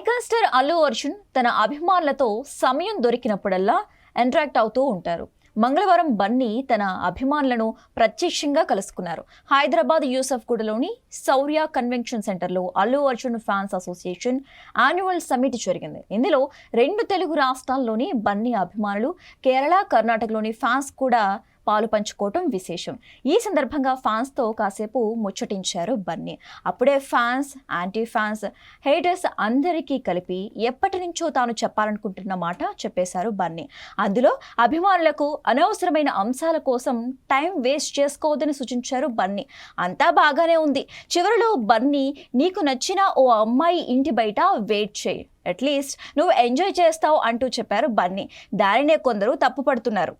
Icon star Allu Arjun తన అభిమానులతో సమయం దొరికినప్పుడల్లా ఇంటరాక్ట్ అవుతూ ఉంటారు. మంగళవారం బన్నీ తన అభిమానులను ప్రత్యక్షంగా కలుసుకున్నారు. హైదరాబాద్ యూసఫ్గూడలోని శౌర్య కన్వెన్షన్ సెంటర్లో Allu Arjun fans association annual summit జరిగింది. ఇందులో 2 తెలుగు రాష్ట్రాల్లోని బన్నీ అభిమానులు, కేరళ, కర్ణాటకలోని ఫ్యాన్స్ కూడా పాలు పంచుకోవటం విశేషం. ఈ సందర్భంగా ఫ్యాన్స్తో కాసేపు ముచ్చటించారు బన్నీ. అప్పుడే ఫ్యాన్స్, యాంటీ ఫ్యాన్స్, హేటర్స్ అందరికీ కలిపి ఎప్పటి నుంచో తాను చెప్పాలనుకుంటున్న మాట చెప్పేశారు బన్నీ. అందులో అభిమానులకు అనవసరమైన అంశాల కోసం టైం వేస్ట్ చేసుకోవద్దని సూచించారు బన్నీ. అంతా బాగానే ఉంది, చివరిలో బన్నీ నీకు నచ్చిన ఓ అమ్మాయి ఇంటి బయట వెయిట్ చేయి, అట్లీస్ట్ నువ్వు ఎంజాయ్ చేస్తావు అంటూ చెప్పారు బన్నీ. దానినే కొందరు తప్పు పడుతున్నారు.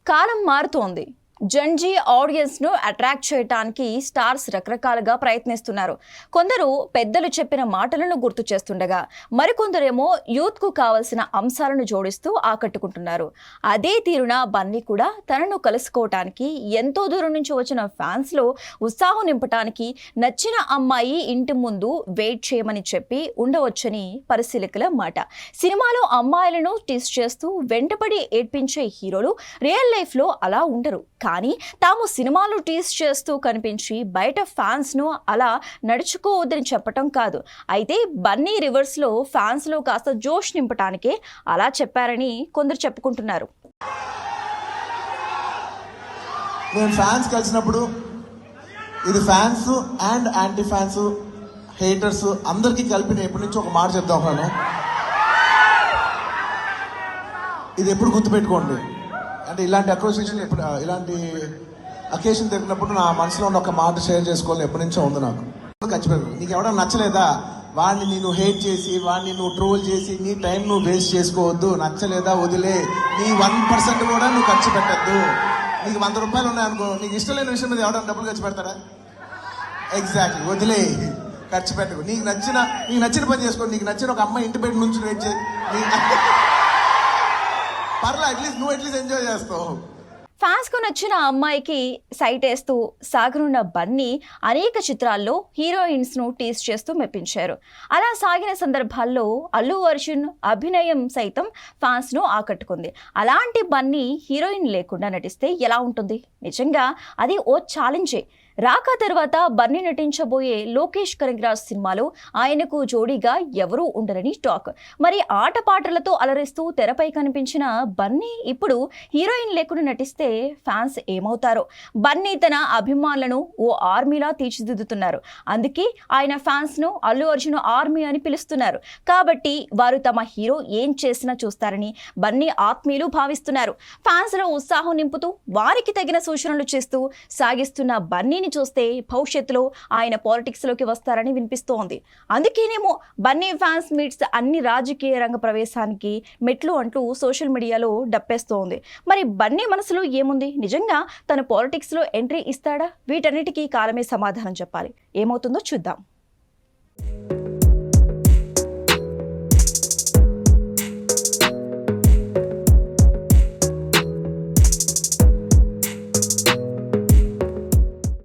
కాలం మారుతోంది. జంజీ ఆడియన్స్ ను అట్రాక్ట్ చేయడానికి స్టార్స్ రకరకాలుగా ప్రయత్నిస్తున్నారు. కొందరు పెద్దలు చెప్పిన మాటలను గుర్తు చేస్తుండగా మరికొందరేమో యూత్ కు కావలసిన అంశాలను జోడిస్తూ ఆకట్టుకుంటున్నారు. అదే తీరున బన్నీ కూడా తనను కలుసుకోవటానికి ఎంతో దూరం నుంచి వచ్చిన ఫ్యాన్స్ లో ఉత్సాహం నింపటానికి నచ్చిన అమ్మాయి ఇంటి ముందు వెయిట్ చేయమని చెప్పి ఉండవచ్చని పరిశీలకుల మాట. సినిమాలో అమ్మాయిలను టీస్ చేస్తూ వెంటపడి ఏడ్పించే హీరోలు రియల్ లైఫ్ లో అలా ఉండరు. కానీ తాము సినిమాలు టీస్ చేస్తూ కనిపించి బయట ఫ్యాన్స్ ను అలా నడుచుకోవద్దని చెప్పటం కాదు. అయితే బన్నీ రివర్స్ లో ఫ్యాన్స్ లో కాస్త జోష్ నింపటానికే అలా చెప్పారని కొందరు చెప్పుకుంటున్నారు. నేను ఫ్యాన్స్ కలిసినప్పుడు ఇది fans and anti fans, haters అందరికీ కలిపి నేను ఎప్పటి నుంచో ఒక మాట చెప్తా ఉన్నాను. ఇది ఎప్పుడు గుర్తుపెట్టుకోండి. అంటే ఇలాంటి అక్రోసియేషన్ ఎప్పుడు, ఇలాంటి అకేషన్ దొరికినప్పుడు నా మనసులో ఉన్న ఒక మాట షేర్ చేసుకోవాలని ఎప్పటి నుంచో ఉంది నాకు. ఖచ్చితంగా నీకు ఎవరైనా నచ్చలేదా, వాడిని నేను హేట్ చేసి, వాడిని నువ్వు ట్రోల్ చేసి నీ టైం నువ్వు వేస్ట్ చేసుకోవద్దు. నచ్చలేదా వదిలే, నీ 1% కూడా నువ్వు ఖర్చు పెట్టద్దు. నీకు 100 రూపాయలు ఉన్నాయనుకో, నీకు ఇష్టం లేని విషయం మీద ఎవరైనా డబ్బులు ఖర్చు పెడతారా? ఎగ్జాక్ట్లీ, వదిలే, ఖర్చు పెట్టకు. నీకు నచ్చిన పని చేసుకో. నీకు నచ్చిన ఒక అమ్మాయి ఇంటి బయట నుంచి వెయిట్ చేయి, పర్లే, అట్లీస్ట్ నువ్వు అట్లీస్ట్ ఎంజాయ్ చేస్తావు. ఫ్యాన్స్ కు నచ్చిన అమ్మాయికి సైట్ వేస్తూ సాగనున్న బన్నీ అనేక చిత్రాల్లో హీరోయిన్స్ ను టీస్ చేస్తూ మెప్పించారు. అలా సాగిన సందర్భాల్లో అల్లు అర్జున్ అభినయం సైతం ఫ్యాన్స్ ను ఆకట్టుకుంది. అలాంటి బన్నీ హీరోయిన్ లేకుండా నటిస్తే ఎలా ఉంటుంది? నిజంగా అది ఓ ఛాలెంజే. రాక తర్వాత బన్నీ నటించబోయే లోకేష్ కనగరాజ్ సినిమాలో ఆయనకు జోడీగా ఎవరూ ఉండరని టాక్. మరి ఆటపాటలతో అలరిస్తూ తెరపై కనిపించిన బన్నీ ఇప్పుడు హీరోయిన్ లేకుండా నటిస్తే ఫ్యాన్స్ ఏమవుతారో? బన్నీ తన అభిమానులను ఓ ఆర్మీలా తీర్చిదిద్దుతున్నారు. అందుకే ఆయన ఫ్యాన్స్ ను అల్లు అర్జున్ ఆర్మీ అని పిలుస్తున్నారు. కాబట్టి వారు తమ హీరో ఏం చేసినా చూస్తారని బన్నీ ఆత్మీయులు భావిస్తున్నారు. ఫ్యాన్స్ లో ఉత్సాహం నింపుతూ వారికి తగిన సూచనలు చేస్తూ సాగిస్తున్న బన్నీ చూస్తే భవిష్యత్తులో ఆయన పాలిటిక్స్ లోకి వస్తారని వినిపిస్తోంది. అందుకేనేమో బన్నీ ఫ్యాన్స్ మీట్స్ అన్ని రాజకీయ రంగ ప్రవేశానికి మెట్లు అంటూ సోషల్ మీడియాలో డప్పేస్తోంది. మరి బన్నీ మనసులో ఏముంది? నిజంగా తన పాలిటిక్స్ లో ఎంట్రీ ఇస్తాడా? వీటన్నిటికీ కాలమే సమాధానం చెప్పాలి. ఏమవుతుందో చూద్దాం.